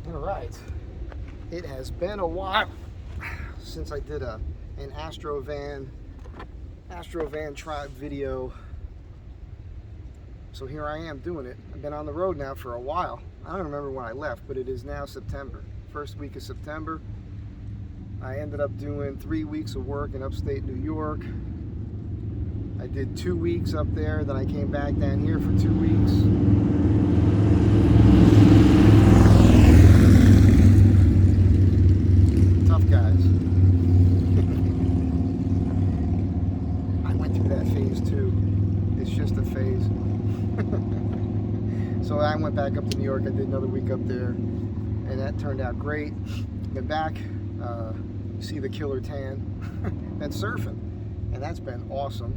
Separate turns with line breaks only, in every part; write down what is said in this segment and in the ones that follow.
All right. It has been a while since I did an Astro van tribe video. So here I am doing it. I've been on the road now for a while. I don't remember when I left, but it is now September. First week of September. I ended up doing 3 weeks of work in upstate New York. I did 2 weeks up there, then I came back down here for 2 weeks. Tough guys. I went through that phase too. It's just a phase. So I went back up to New York. I did another week up there, and that turned out great. Been back, see the killer tan, been surfing, and that's been awesome.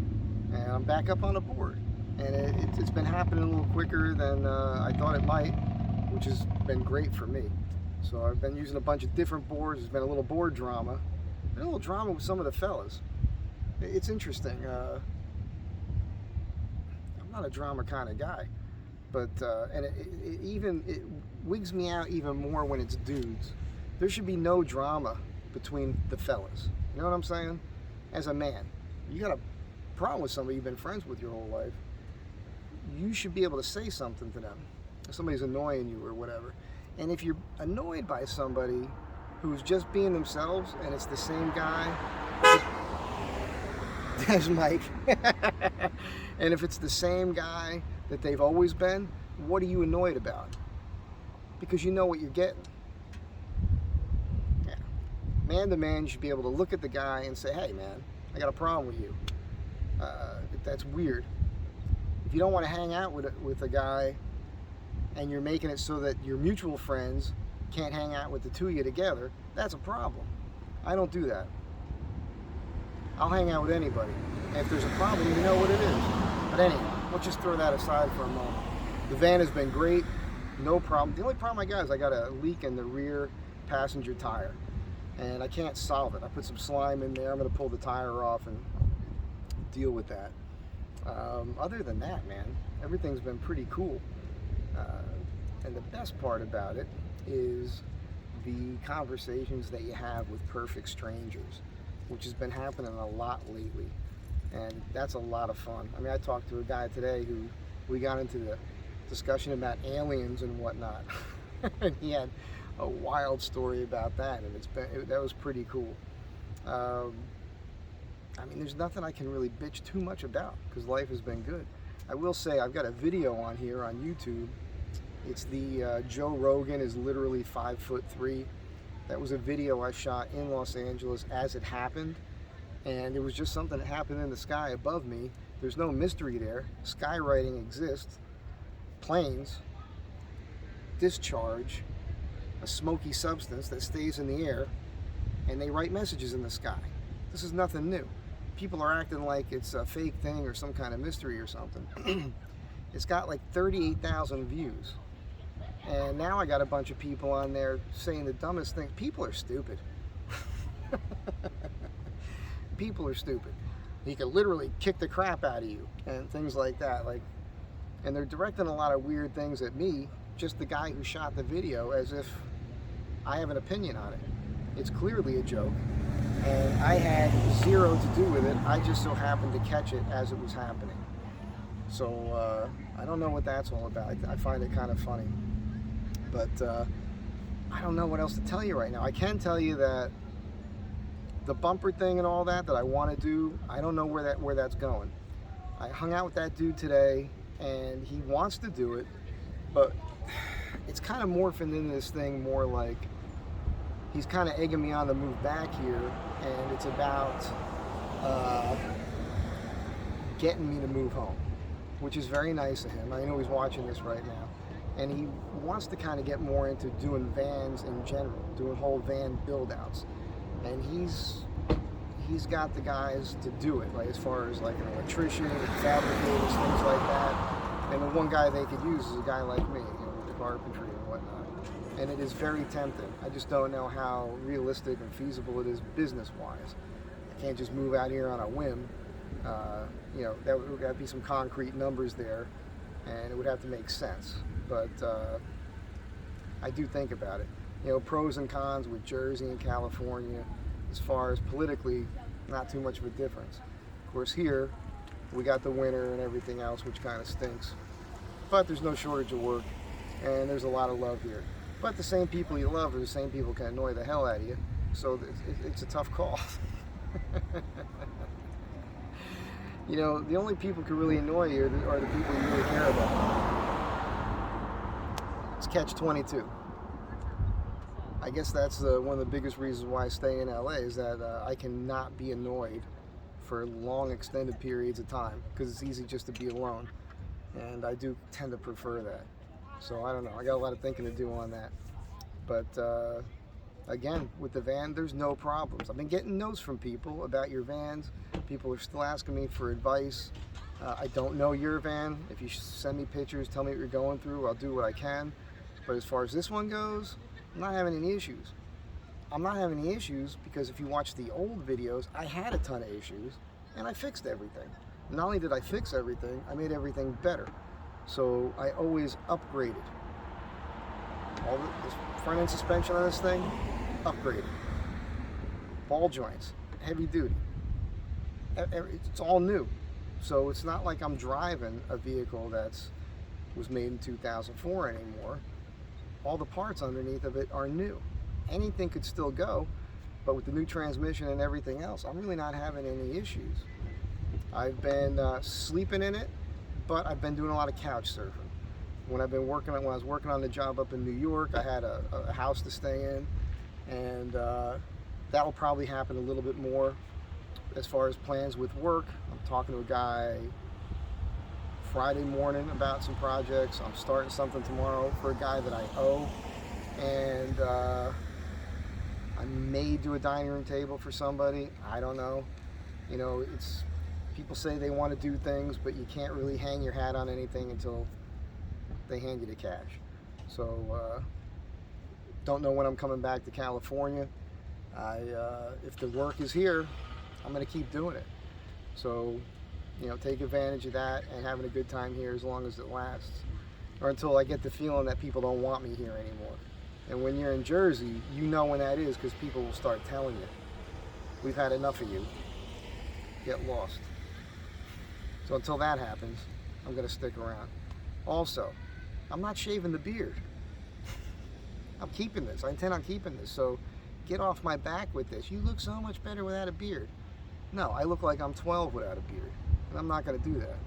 And I'm back up on the board, and it's been happening a little quicker than I thought it might, which has been great for me. So I've been using a bunch of different boards. There's been a little board drama, a little drama with some of the fellas. It's interesting. I'm not a drama kind of guy, but and it wigs me out even more when it's dudes. There should be no drama between the fellas. You know what I'm saying? As a man, you got a problem with somebody you've been friends with your whole life, you should be able to say something to them if somebody's annoying you or whatever. And if you're annoyed by somebody who's just being themselves and it's the same guy, there's Mike, and if it's the same guy that they've always been, what are you annoyed about? Because you know what you're getting. Yeah. Man to man, you should be able to look at the guy and say, hey man, I got a problem with you. That's weird. If you don't want to hang out with a guy and you're making it so that your mutual friends can't hang out with the two of you together, that's a problem. I don't do that. I'll hang out with anybody. And if there's a problem, you know what it is. But anyway, let's just throw that aside for a moment. The van has been great, no problem. The only problem I got is I got a leak in the rear passenger tire, and I can't solve it. I put some slime in there. I'm going to pull the tire off and deal with that. Other than that, man, everything's been pretty cool. And the best part about it is the conversations that you have with perfect strangers, which has been happening a lot lately. And that's a lot of fun. I mean, I talked to a guy today who we got into the discussion about aliens and whatnot. And he had a wild story about that, and that was pretty cool. I mean, there's nothing I can really bitch too much about because life has been good. I will say I've got a video on here on YouTube. It's the Joe Rogan is literally 5'3". That was a video I shot in Los Angeles as it happened, and it was just something that happened in the sky above me. There's no mystery there. Skywriting exists. Planes, discharge a smoky substance that stays in the air, and they write messages in the sky. This is nothing new. People are acting like it's a fake thing or some kind of mystery or something. It's got like 38,000 views. And now I got a bunch of people on there saying the dumbest thing. People are stupid. People are stupid. He could literally kick the crap out of you and things like that. And they're directing a lot of weird things at me, just the guy who shot the video, as if I have an opinion on it. It's clearly a joke. And I had zero to do with it. I just so happened to catch it as it was happening. So I don't know what that's all about. I find it kind of funny. But I don't know what else to tell you right now. I can tell you that the bumper thing and all that I want to do, I don't know where that's going. I hung out with that dude today, and he wants to do it, but it's kind of morphing into this thing more like he's kind of egging me on to move back here, and it's about getting me to move home, which is very nice of him. I know he's watching this right now, and he wants to kind of get more into doing vans in general, doing whole van build-outs, and he's got the guys to do it, like as far as like an electrician, fabricators, things like that. And the one guy they could use is a guy like me, with the carpentry and whatnot. And it is very tempting. I just don't know how realistic and feasible it is business-wise. I can't just move out here on a whim. There would have to be some concrete numbers there, and it would have to make sense. But I do think about it. You know, pros and cons with Jersey and California, as far as politically, not too much of a difference. Of course, here we got the winter and everything else, which kind of stinks. But there's no shortage of work, and there's a lot of love here. But the same people you love are the same people can annoy the hell out of you, so it's a tough call. You know, the only people who can really annoy you are the people you really care about. It's catch-22. I guess that's one of the biggest reasons why I stay in LA, is that I cannot be annoyed for long extended periods of time, because it's easy just to be alone, and I do tend to prefer that. So I don't know, I got a lot of thinking to do on that. But again, with the van, there's no problems. I've been getting notes from people about your vans. People are still asking me for advice. I don't know your van. If you send me pictures, tell me what you're going through, I'll do what I can. But as far as this one goes, I'm not having any issues. I'm not having any issues because if you watch the old videos, I had a ton of issues and I fixed everything. Not only did I fix everything, I made everything better. So I always upgraded. All the front end suspension on this thing, upgraded. Ball joints, heavy duty. It's all new. So it's not like I'm driving a vehicle was made in 2004 anymore. All the parts underneath of it are new. Anything could still go, but with the new transmission and everything else, I'm really not having any issues. I've been sleeping in it, but I've been doing a lot of couch surfing. When I was working on the job up in New York, I had a house to stay in, and that'll probably happen a little bit more. As far as plans with work, I'm talking to a guy Friday morning about some projects. I'm starting something tomorrow for a guy that I owe, and I may do a dining room table for somebody. I don't know. You know, people say they want to do things, but you can't really hang your hat on anything until they hand you the cash. So don't know when I'm coming back to California. If the work is here, I'm going to keep doing it. So, you know, take advantage of that and having a good time here as long as it lasts, or until I get the feeling that people don't want me here anymore. And when you're in Jersey, you know when that is, because people will start telling you, we've had enough of you, get lost. So until that happens, I'm going to stick around. Also, I'm not shaving the beard. I'm keeping this. I intend on keeping this. So get off my back with this. You look so much better without a beard. No, I look like I'm 12 without a beard, and I'm not going to do that.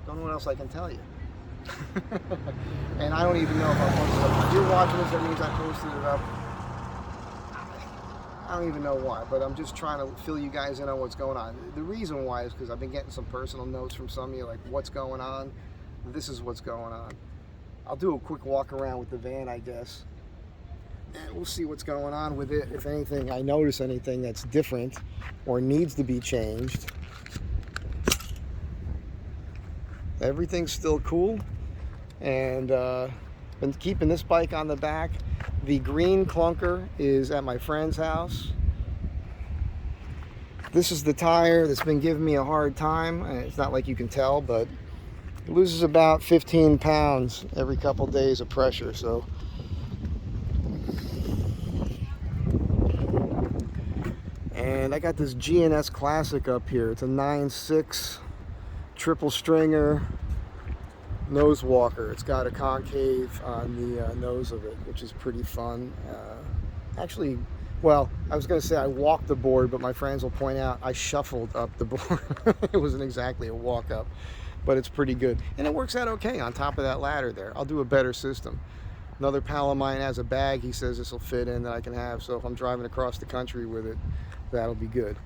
Don't know what else I can tell you. And I don't even know if I posted it up. If you're watching this, that means I posted it up. I don't even know why, but I'm just trying to fill you guys in on what's going on. The reason why is because I've been getting some personal notes from some of you, like, what's going on? This is what's going on. I'll do a quick walk around with the van, I guess, and we'll see what's going on with it. If anything, I notice anything that's different or needs to be changed. Everything's still cool, and been keeping this bike on the back. The green clunker is at my friend's house. This is the tire that's been giving me a hard time. It's not like you can tell, but it loses about 15 pounds every couple days of pressure. So and I got this GNS Classic up here. It's a 9.6 triple stringer nose walker. It's got a concave on the nose of it, which is pretty fun. Actually, well, I was going to say I walked the board, but my friends will point out I shuffled up the board. It wasn't exactly a walk up, but it's pretty good. And it works out okay on top of that ladder there. I'll do a better system. Another pal of mine has a bag he says this will fit in that I can have, so if I'm driving across the country with it, that'll be good.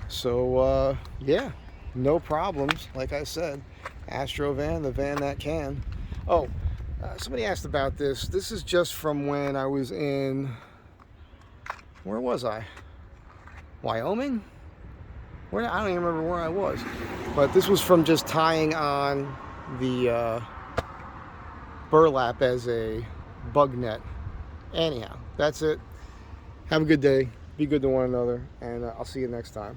So yeah, no problems. Like I said, Astro van, the van that can. Oh, somebody asked about this. This is just from when I was in, where was I? Wyoming? Where, I don't even remember where I was. But this was from just tying on the burlap as a bug net. Anyhow, that's it. Have a good day. Be good to one another, and I'll see you next time.